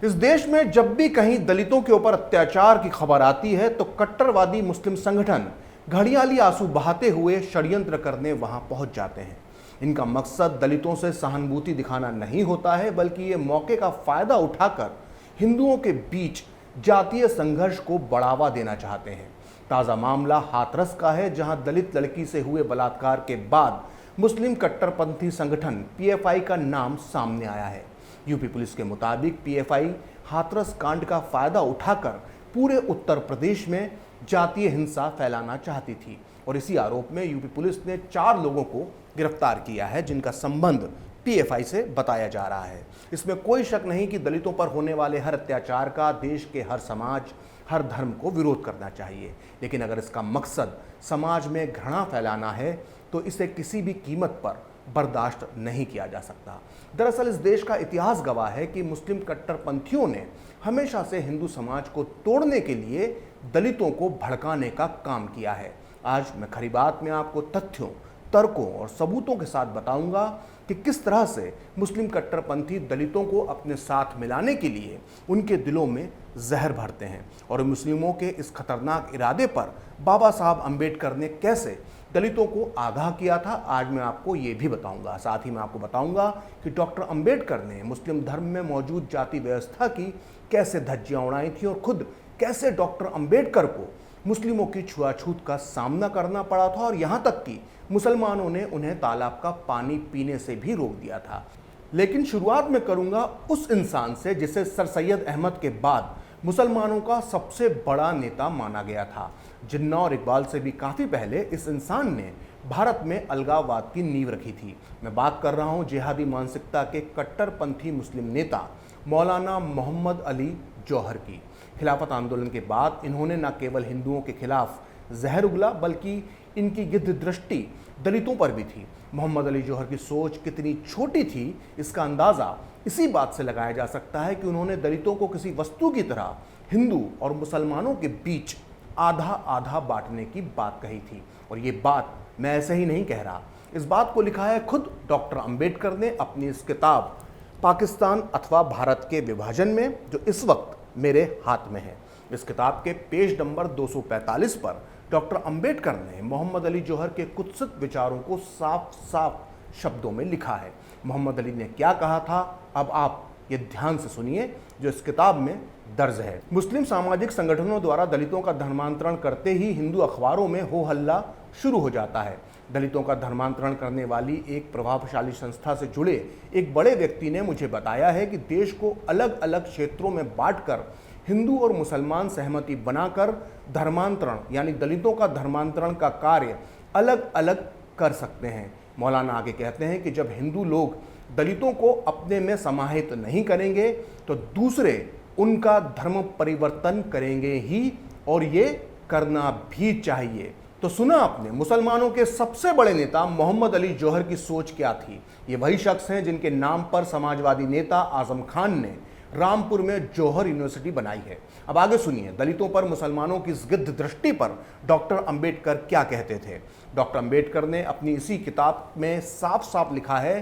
इस देश में जब भी कहीं दलितों के ऊपर अत्याचार की खबर आती है तो कट्टरवादी मुस्लिम संगठन घड़ियाली आंसू बहाते हुए षड्यंत्र करने वहां पहुंच जाते हैं। इनका मकसद दलितों से सहानुभूति दिखाना नहीं होता है, बल्कि ये मौके का फायदा उठाकर हिंदुओं के बीच जातीय संघर्ष को बढ़ावा देना चाहते हैं। ताज़ा मामला हाथरस का है, जहां दलित लड़की से हुए बलात्कार के बाद मुस्लिम कट्टरपंथी संगठन पीएफआई का नाम सामने आया है। यूपी पुलिस के मुताबिक पीएफआई हाथरस कांड का फायदा उठाकर पूरे उत्तर प्रदेश में जातीय हिंसा फैलाना चाहती थी और इसी आरोप में यूपी पुलिस ने 4 लोगों को गिरफ्तार किया है, जिनका संबंध पीएफआई से बताया जा रहा है। इसमें कोई शक नहीं कि दलितों पर होने वाले हर अत्याचार का देश के हर समाज, हर धर्म को विरोध करना चाहिए, लेकिन अगर इसका मकसद समाज में घृणा फैलाना है तो इसे किसी भी कीमत पर बर्दाश्त नहीं किया जा सकता। दरअसल इस देश का इतिहास गवाह है कि मुस्लिम कट्टरपंथियों ने हमेशा से हिंदू समाज को तोड़ने के लिए दलितों को भड़काने का काम किया है। आज मैं खरी बात में आपको तथ्यों, तर्कों और सबूतों के साथ बताऊंगा कि किस तरह से मुस्लिम कट्टरपंथी दलितों को अपने साथ मिलाने के लिए उनके दिलों में जहर भरते हैं और मुस्लिमों के इस खतरनाक इरादे पर बाबा साहब अंबेडकर ने कैसे दलितों को आगाह किया था, आज मैं आपको ये भी बताऊंगा। साथ ही मैं आपको बताऊंगा कि डॉक्टर अंबेडकर ने मुस्लिम धर्म में मौजूद जाति व्यवस्था की कैसे धज्जियां उड़ाई थी और खुद कैसे डॉक्टर अंबेडकर को मुस्लिमों की छुआछूत का सामना करना पड़ा था और यहाँ तक कि मुसलमानों ने उन्हें तालाब का पानी पीने से भी रोक दिया था। लेकिन शुरुआत में करूंगा उस इंसान से जिसे सर सैयद अहमद के बाद मुसलमानों का सबसे बड़ा नेता माना गया था। जिन्ना और इकबाल से भी काफ़ी पहले इस इंसान ने भारत में अलगाववाद की नींव रखी थी। मैं बात कर रहा हूँ जिहादी मानसिकता के कट्टरपंथी मुस्लिम नेता मौलाना मोहम्मद अली जौहर की। खिलाफत आंदोलन के बाद इन्होंने न केवल हिंदुओं के खिलाफ जहर उगला, बल्कि इनकी गिद्ध दृष्टि दलितों पर भी थी। मोहम्मद अली जौहर की सोच कितनी छोटी थी, इसका अंदाज़ा इसी बात से लगाया जा सकता है कि उन्होंने दलितों को किसी वस्तु की तरह हिंदू और मुसलमानों के बीच आधा आधा बांटने की बात कही थी। और ये बात मैं ऐसे ही नहीं कह रहा, इस बात को लिखा है खुद डॉक्टर अंबेडकर ने अपनी इस किताब पाकिस्तान अथवा भारत के विभाजन में, जो इस वक्त मेरे हाथ में है। इस किताब के पेज नंबर 245 पर डॉक्टर अंबेडकर ने मोहम्मद अली जौहर के कुत्सित विचारों को साफ साफ शब्दों में लिखा है। मोहम्मद अली ने क्या कहा था, अब आप ये ध्यान से सुनिए जो इस किताब में दर्ज है। मुस्लिम सामाजिक संगठनों द्वारा दलितों का धर्मांतरण करते ही हिंदू अखबारों में हो हल्ला शुरू हो जाता है। दलितों का धर्मांतरण करने वाली एक प्रभावशाली संस्था से जुड़े एक बड़े व्यक्ति ने मुझे बताया है कि देश को अलग अलग क्षेत्रों में बांटकर हिंदू और मुसलमान सहमति बनाकर धर्मांतरण यानी दलितों का धर्मांतरण का कार्य अलग अलग कर सकते हैं। मौलाना आगे कहते हैं कि जब हिंदू लोग दलितों को अपने में समाहित नहीं करेंगे तो दूसरे उनका धर्म परिवर्तन करेंगे ही, और ये करना भी चाहिए। तो सुना आपने मुसलमानों के सबसे बड़े नेता मोहम्मद अली जौहर की सोच क्या थी। ये वही शख्स हैं जिनके नाम पर समाजवादी नेता आजम खान ने रामपुर में जौहर यूनिवर्सिटी बनाई है। अब आगे सुनिए दलितों पर मुसलमानों की इस गिद्ध दृष्टि पर डॉक्टर अंबेडकर क्या कहते थे। डॉक्टर अंबेडकर ने अपनी इसी किताब में साफ साफ लिखा है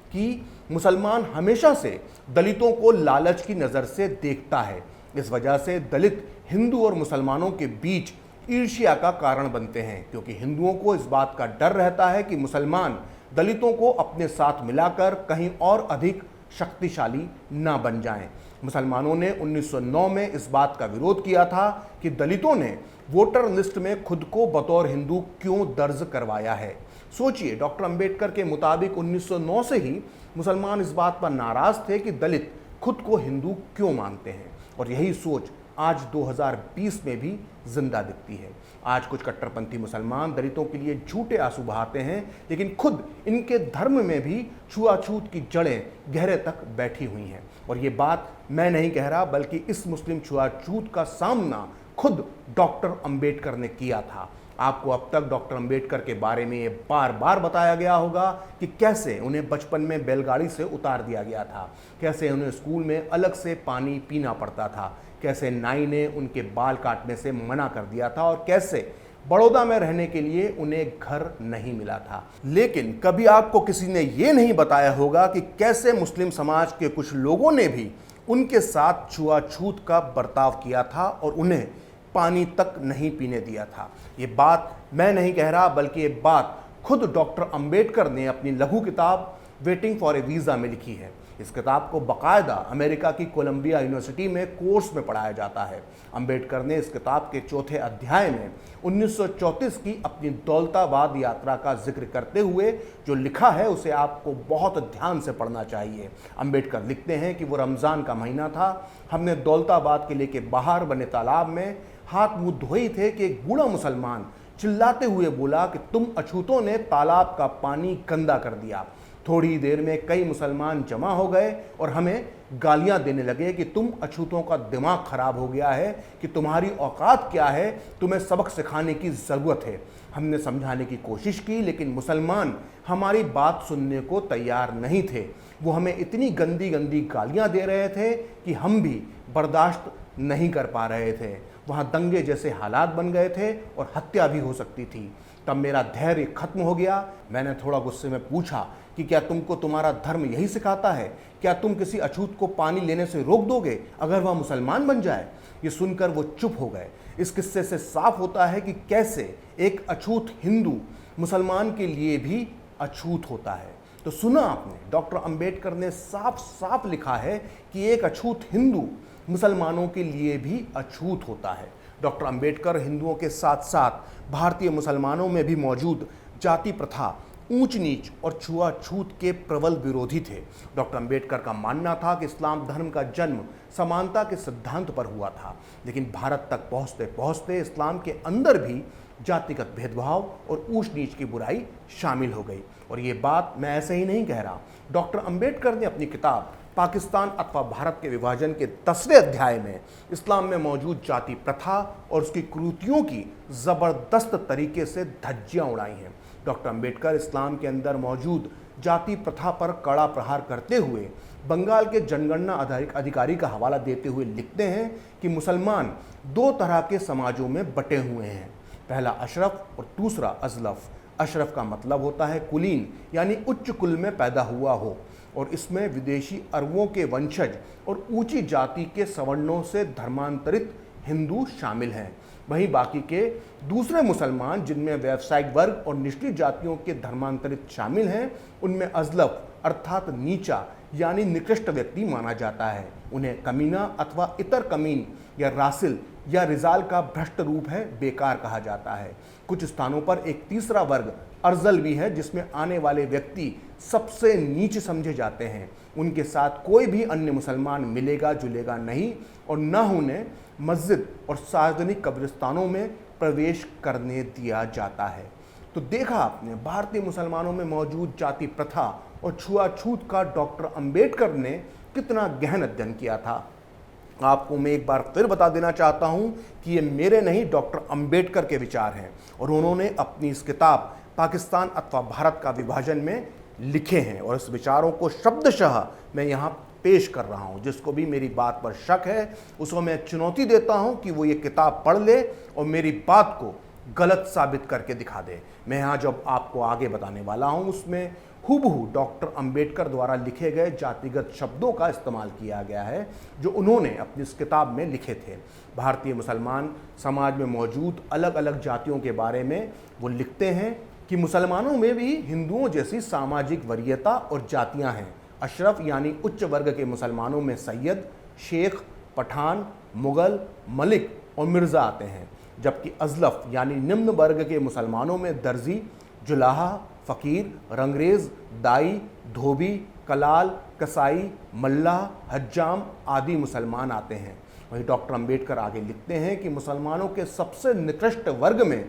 कि मुसलमान हमेशा से दलितों को लालच की नज़र से देखता है। इस वजह से दलित हिंदू और मुसलमानों के बीच ईर्ष्या का कारण बनते हैं, क्योंकि हिंदुओं को इस बात का डर रहता है कि मुसलमान दलितों को अपने साथ मिलाकर कहीं और अधिक शक्तिशाली ना बन जाएं। मुसलमानों ने 1909 में इस बात का विरोध किया था कि दलितों ने वोटर लिस्ट में खुद को बतौर हिंदू क्यों दर्ज करवाया है। सोचिए, डॉक्टर अंबेडकर के मुताबिक 1909 से ही मुसलमान इस बात पर नाराज थे कि दलित खुद को हिंदू क्यों मानते हैं, और यही सोच आज 2020 में भी जिंदा दिखती है। आज कुछ कट्टरपंथी मुसलमान दलितों के लिए झूठे आंसू बहाते हैं, लेकिन खुद इनके धर्म में भी छुआछूत की जड़ें गहरे तक बैठी हुई हैं। और ये बात मैं नहीं कह रहा, बल्कि इस मुस्लिम छुआछूत का सामना खुद डॉक्टर अंबेडकर ने किया था। आपको अब तक डॉक्टर अंबेडकर के बारे में ये बार बार बताया गया होगा कि कैसे उन्हें बचपन में बैलगाड़ी से उतार दिया गया था, कैसे उन्हें स्कूल में अलग से पानी पीना पड़ता था, कैसे नाई ने उनके बाल काटने से मना कर दिया था, और कैसे बड़ौदा में रहने के लिए उन्हें घर नहीं मिला था। लेकिन कभी आपको किसी ने ये नहीं बताया होगा कि कैसे मुस्लिम समाज के कुछ लोगों ने भी उनके साथ छुआछूत का बर्ताव किया था और उन्हें पानी तक नहीं पीने दिया था। ये बात मैं नहीं कह रहा, बल्कि ये बात खुद डॉक्टर अंबेडकर ने अपनी लघु किताब वेटिंग फॉर ए वीज़ा में लिखी है। इस किताब को बाकायदा अमेरिका की कोलंबिया यूनिवर्सिटी में कोर्स में पढ़ाया जाता है। अंबेडकर ने इस किताब के चौथे अध्याय में 1934 की अपनी दौलताबाद यात्रा का जिक्र करते हुए जो लिखा है उसे आपको बहुत ध्यान से पढ़ना चाहिए। अंबेडकर लिखते हैं कि वो रमज़ान का महीना था, हमने दौलताबाद किले के बाहर बने तालाब में हाथ मुंह धोए थे कि एक बूढ़ा मुसलमान चिल्लाते हुए बोला कि तुम अछूतों ने तालाब का पानी गंदा कर दिया। थोड़ी ही देर में कई मुसलमान जमा हो गए और हमें गालियां देने लगे कि तुम अछूतों का दिमाग खराब हो गया है, कि तुम्हारी औकात क्या है, तुम्हें सबक सिखाने की ज़रूरत है। हमने समझाने की कोशिश की, लेकिन मुसलमान हमारी बात सुनने को तैयार नहीं थे। वो हमें इतनी गंदी गंदी गालियां दे रहे थे कि हम भी बर्दाश्त नहीं कर पा रहे थे। वहाँ दंगे जैसे हालात बन गए थे और हत्या भी हो सकती थी। तब मेरा धैर्य खत्म हो गया। मैंने थोड़ा गुस्से में पूछा कि क्या तुमको तुम्हारा धर्म यही सिखाता है? क्या तुम किसी अछूत को पानी लेने से रोक दोगे अगर वह मुसलमान बन जाए? ये सुनकर वो चुप हो गए। इस किस्से से साफ होता है कि कैसे एक अछूत हिंदू मुसलमान के लिए भी अछूत होता है। तो सुना आपने, डॉक्टर अंबेडकर ने साफ साफ लिखा है कि एक अछूत हिंदू मुसलमानों के लिए भी अछूत होता है। डॉक्टर अंबेडकर हिंदुओं के साथ साथ भारतीय मुसलमानों में भी मौजूद जाति प्रथा, ऊंच नीच और छुआछूत के प्रबल विरोधी थे। डॉक्टर अंबेडकर का मानना था कि इस्लाम धर्म का जन्म समानता के सिद्धांत पर हुआ था, लेकिन भारत तक पहुंचते पहुंचते इस्लाम के अंदर भी जातिगत भेदभाव और ऊंच नीच की बुराई शामिल हो गई। और ये बात मैं ऐसे ही नहीं कह रहा। डॉक्टर अंबेडकर ने अपनी किताब पाकिस्तान अथवा भारत के विभाजन के 10वें अध्याय में इस्लाम में मौजूद जाति प्रथा और उसकी कुरीतियों की ज़बरदस्त तरीके से धज्जियां उड़ाई हैं। डॉक्टर अंबेडकर इस्लाम के अंदर मौजूद जाति प्रथा पर कड़ा प्रहार करते हुए बंगाल के जनगणना अधिकारी का हवाला देते हुए लिखते हैं कि मुसलमान दो तरह के समाजों में बटे हुए हैं, पहला अशरफ और दूसरा अजलफ। अशरफ का मतलब होता है कुलीन, यानी उच्च कुल में पैदा हुआ हो, और इसमें विदेशी अरबों के वंशज और ऊंची जाति के सवर्णों से धर्मांतरित हिंदू शामिल हैं। वहीं बाकी के दूसरे मुसलमान, जिनमें व्यावसायिक वर्ग और निचली जातियों के धर्मांतरित शामिल हैं, उनमें अजलफ अर्थात नीचा यानी निकृष्ट व्यक्ति माना जाता है। उन्हें कमीना अथवा इतर कमीन या रासिल या रिजाल का भ्रष्ट रूप है, बेकार कहा जाता है। कुछ स्थानों पर एक तीसरा वर्ग अर्जल भी है, जिसमें आने वाले व्यक्ति सबसे नीच समझे जाते हैं। उनके साथ कोई भी अन्य मुसलमान मिलेगा जुलेगा नहीं और न उन्हें मस्जिद और सार्वजनिक कब्रिस्तानों में प्रवेश करने दिया जाता है। तो देखा आपने, भारतीय मुसलमानों में मौजूद जाति प्रथा और छुआछूत का डॉक्टर अंबेडकर ने कितना गहन अध्ययन किया था। आपको मैं एक बार फिर बता देना चाहता हूं कि ये मेरे नहीं, डॉक्टर अंबेडकर के विचार हैं और उन्होंने अपनी इस किताब पाकिस्तान अथवा भारत का विभाजन में लिखे हैं और इस विचारों को शब्दशः मैं यहाँ पेश कर रहा हूँ। जिसको भी मेरी बात पर शक है उसको मैं चुनौती देता हूँ कि वो ये किताब पढ़ ले और मेरी बात को गलत साबित करके दिखा दे। मैं यहाँ जब आपको आगे बताने वाला हूँ उसमें हूबहू डॉक्टर अंबेडकर द्वारा लिखे गए जातिगत शब्दों का इस्तेमाल किया गया है जो उन्होंने अपनी इस किताब में लिखे थे। भारतीय मुसलमान समाज में मौजूद अलग अलग जातियों के बारे में वो लिखते हैं कि मुसलमानों में भी हिंदुओं जैसी सामाजिक वरीयता और जातियां हैं। अशरफ यानी उच्च वर्ग के मुसलमानों में सैयद, शेख, पठान, मुगल, मलिक और मिर्ज़ा आते हैं, जबकि अजलफ यानी निम्न वर्ग के मुसलमानों में दर्जी, जुलाहा, फ़कीर, रंगरेज, दाई, धोबी, कलाल, कसाई, मल्लाह, हज्जाम आदि मुसलमान आते हैं। वहीं डॉक्टर अंबेडकर आगे लिखते हैं कि मुसलमानों के सबसे निकृष्ट वर्ग में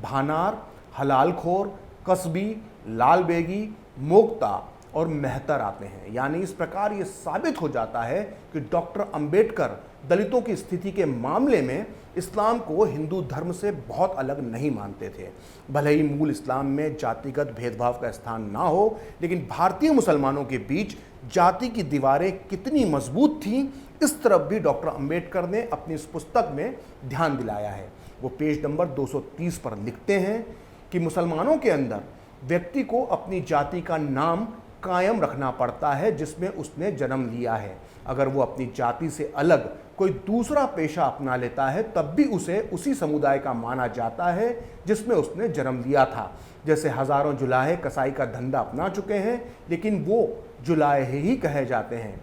भानार, हलालखोर, कस्बी, लाल बेगी, मोक्ता और मेहतर आते हैं। यानी इस प्रकार ये साबित हो जाता है कि डॉक्टर अंबेडकर दलितों की स्थिति के मामले में इस्लाम को हिंदू धर्म से बहुत अलग नहीं मानते थे। भले ही मूल इस्लाम में जातिगत भेदभाव का स्थान ना हो, लेकिन भारतीय मुसलमानों के बीच जाति की दीवारें कितनी मजबूत थीं, इस तरफ भी डॉक्टर अंबेडकर ने अपनी इस पुस्तक में ध्यान दिलाया है। वो पेज नंबर 230 पर लिखते हैं कि मुसलमानों के अंदर व्यक्ति को अपनी जाति का नाम कायम रखना पड़ता है जिसमें उसने जन्म लिया है। अगर वो अपनी जाति से अलग कोई दूसरा पेशा अपना लेता है तब भी उसे उसी समुदाय का माना जाता है जिसमें उसने जन्म लिया था। जैसे हजारों जुलाहे कसाई का धंधा अपना चुके हैं लेकिन वो जुलाहे ही कहे जाते हैं।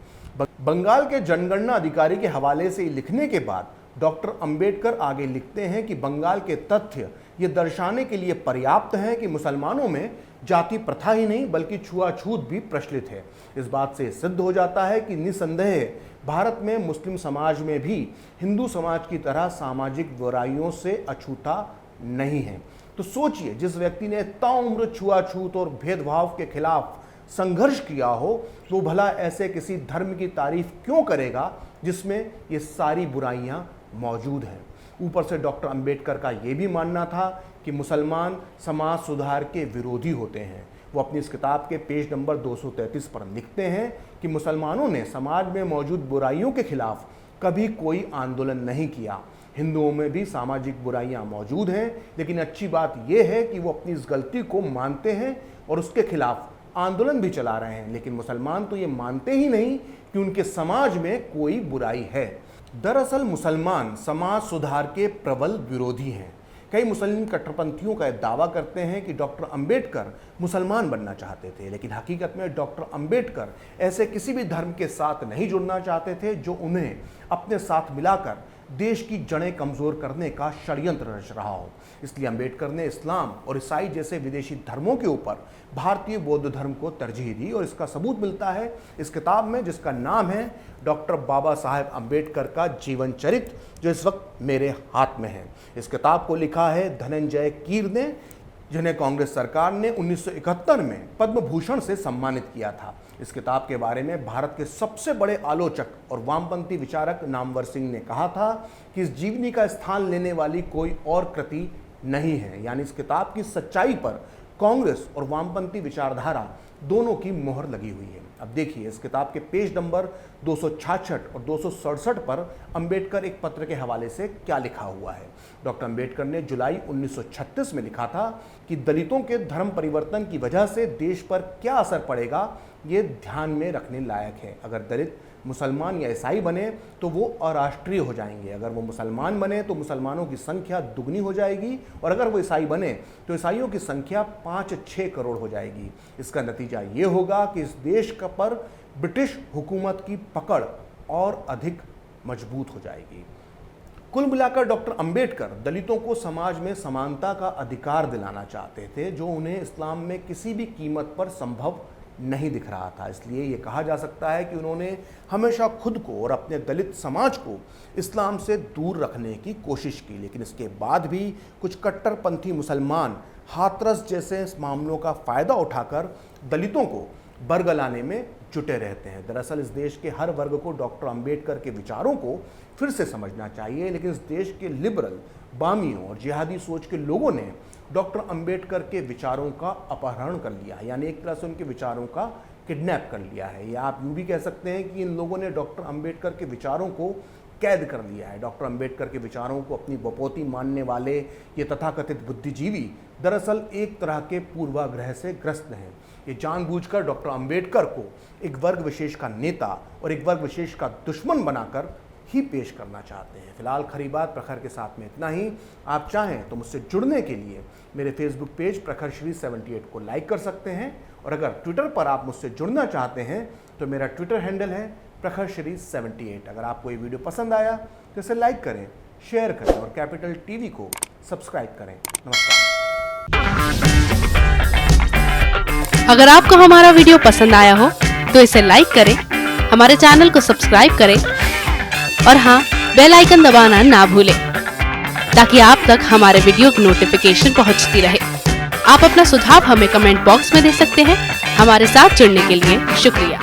बंगाल के जनगणना अधिकारी के हवाले से लिखने के बाद डॉक्टर अंबेडकर आगे लिखते हैं कि बंगाल के तथ्य ये दर्शाने के लिए पर्याप्त हैं कि मुसलमानों में जाति प्रथा ही नहीं बल्कि छुआछूत भी प्रचलित है। इस बात से सिद्ध हो जाता है कि निसंदेह भारत में मुस्लिम समाज में भी हिंदू समाज की तरह सामाजिक बुराइयों से अछूता नहीं है। तो सोचिए, जिस व्यक्ति ने ताउम्र छुआछूत और भेदभाव के खिलाफ संघर्ष किया हो तो भला ऐसे किसी धर्म की तारीफ क्यों करेगा जिसमें ये सारी बुराइयां मौजूद हैं। ऊपर से डॉक्टर अंबेडकर का ये भी मानना था कि मुसलमान समाज सुधार के विरोधी होते हैं। वो अपनी इस किताब के पेज नंबर 233 पर लिखते हैं कि मुसलमानों ने समाज में मौजूद बुराइयों के खिलाफ कभी कोई आंदोलन नहीं किया। हिंदुओं में भी सामाजिक बुराइयां मौजूद हैं, लेकिन अच्छी बात यह है कि वो अपनी इस गलती को मानते हैं और उसके खिलाफ आंदोलन भी चला रहे हैं। लेकिन मुसलमान तो ये मानते ही नहीं कि उनके समाज में कोई बुराई है। दरअसल मुसलमान समाज सुधार के प्रबल विरोधी हैं। कई मुस्लिम कट्टरपंथियों का दावा करते हैं कि डॉक्टर अंबेडकर मुसलमान बनना चाहते थे, लेकिन हकीकत में डॉक्टर अंबेडकर ऐसे किसी भी धर्म के साथ नहीं जुड़ना चाहते थे जो उन्हें अपने साथ मिलाकर देश की जड़ें कमजोर करने का षड्यंत्र रच रहा हो। इसलिए अंबेडकर ने इस्लाम और ईसाई जैसे विदेशी धर्मों के ऊपर भारतीय बौद्ध धर्म को तरजीह दी और इसका सबूत मिलता है इस किताब में, जिसका नाम है डॉक्टर बाबा साहेब अंबेडकर का जीवन चरित्र, जो इस वक्त मेरे हाथ में है। इस किताब को लिखा है धनंजय कीर ने, जिन्हें कांग्रेस सरकार ने 1971 में पद्म भूषण से सम्मानित किया था। इस किताब के बारे में भारत के सबसे बड़े आलोचक और वामपंथी विचारक नामवर सिंह ने कहा था कि इस जीवनी का स्थान लेने वाली कोई और कृति नहीं है। यानी इस किताब की सच्चाई पर कांग्रेस और वामपंथी विचारधारा दोनों की मोहर लगी हुई है। अब देखिए, इस किताब के पेज नंबर 266 और 267 पर अंबेडकर एक पत्र के हवाले से क्या लिखा हुआ है। डॉक्टर अंबेडकर ने जुलाई 1936 में लिखा था कि दलितों के धर्म परिवर्तन की वजह से देश पर क्या असर पड़ेगा ये ध्यान में रखने लायक है। अगर दलित मुसलमान या ईसाई बने तो वो अराष्ट्रीय हो जाएंगे, अगर वो मुसलमान बने तो मुसलमानों की संख्या दुगनी हो जाएगी और अगर वो ईसाई बने तो ईसाइयों की संख्या 5-6 करोड़ हो जाएगी। इसका नतीजा ये होगा कि इस देश का पर ब्रिटिश हुकूमत की पकड़ और अधिक मजबूत हो जाएगी। कुल मिलाकर डॉक्टर अंबेडकर दलितों को समाज में समानता का अधिकार दिलाना चाहते थे, जो उन्हें इस्लाम में किसी भी कीमत पर संभव नहीं दिख रहा था। इसलिए ये कहा जा सकता है कि उन्होंने हमेशा खुद को और अपने दलित समाज को इस्लाम से दूर रखने की कोशिश की, लेकिन इसके बाद भी कुछ कट्टरपंथी मुसलमान हाथरस जैसे मामलों का फ़ायदा उठाकर दलितों को बरगलाने में जुटे रहते हैं। दरअसल इस देश के हर वर्ग को डॉक्टर अंबेडकर के विचारों को फिर से समझना चाहिए, लेकिन इस देश के लिबरल, बामियों और जिहादी सोच के लोगों ने डॉक्टर अंबेडकर के विचारों का अपहरण कर लिया है, यानी एक तरह से उनके विचारों का किडनैप कर लिया है। या आप यूँ भी कह सकते हैं कि इन लोगों ने डॉक्टर अंबेडकर के विचारों को कैद कर लिया है। डॉक्टर अंबेडकर के विचारों को अपनी बपोती मानने वाले ये तथाकथित बुद्धिजीवी दरअसल एक तरह के पूर्वाग्रह से ग्रस्त हैं। ये जानबूझकर डॉक्टर अंबेडकर को एक वर्ग विशेष का नेता और एक वर्ग विशेष का दुश्मन बनाकर ही पेश करना चाहते हैं। फिलहाल खरी बात प्रखर के साथ में इतना ही। आप चाहें तो मुझसे जुड़ने के लिए मेरे फेसबुक पेज प्रखर श्री 78 को लाइक कर सकते हैं, और अगर ट्विटर पर आप मुझसे जुड़ना चाहते हैं तो मेरा ट्विटर हैंडल है प्रखर श्री 78। अगर आपको ये वीडियो पसंद आया तो इसे लाइक करें, शेयर करें और कैपिटल टीवी को सब्सक्राइब करें। नमस्कार। अगर आपको हमारा वीडियो पसंद आया हो तो इसे लाइक करें, हमारे चैनल को सब्सक्राइब करें और हाँ, बेल आइकन दबाना ना भूलें ताकि आप तक हमारे वीडियो की नोटिफिकेशन पहुंचती रहे। आप अपना सुझाव हमें कमेंट बॉक्स में दे सकते हैं। हमारे साथ जुड़ने के लिए शुक्रिया।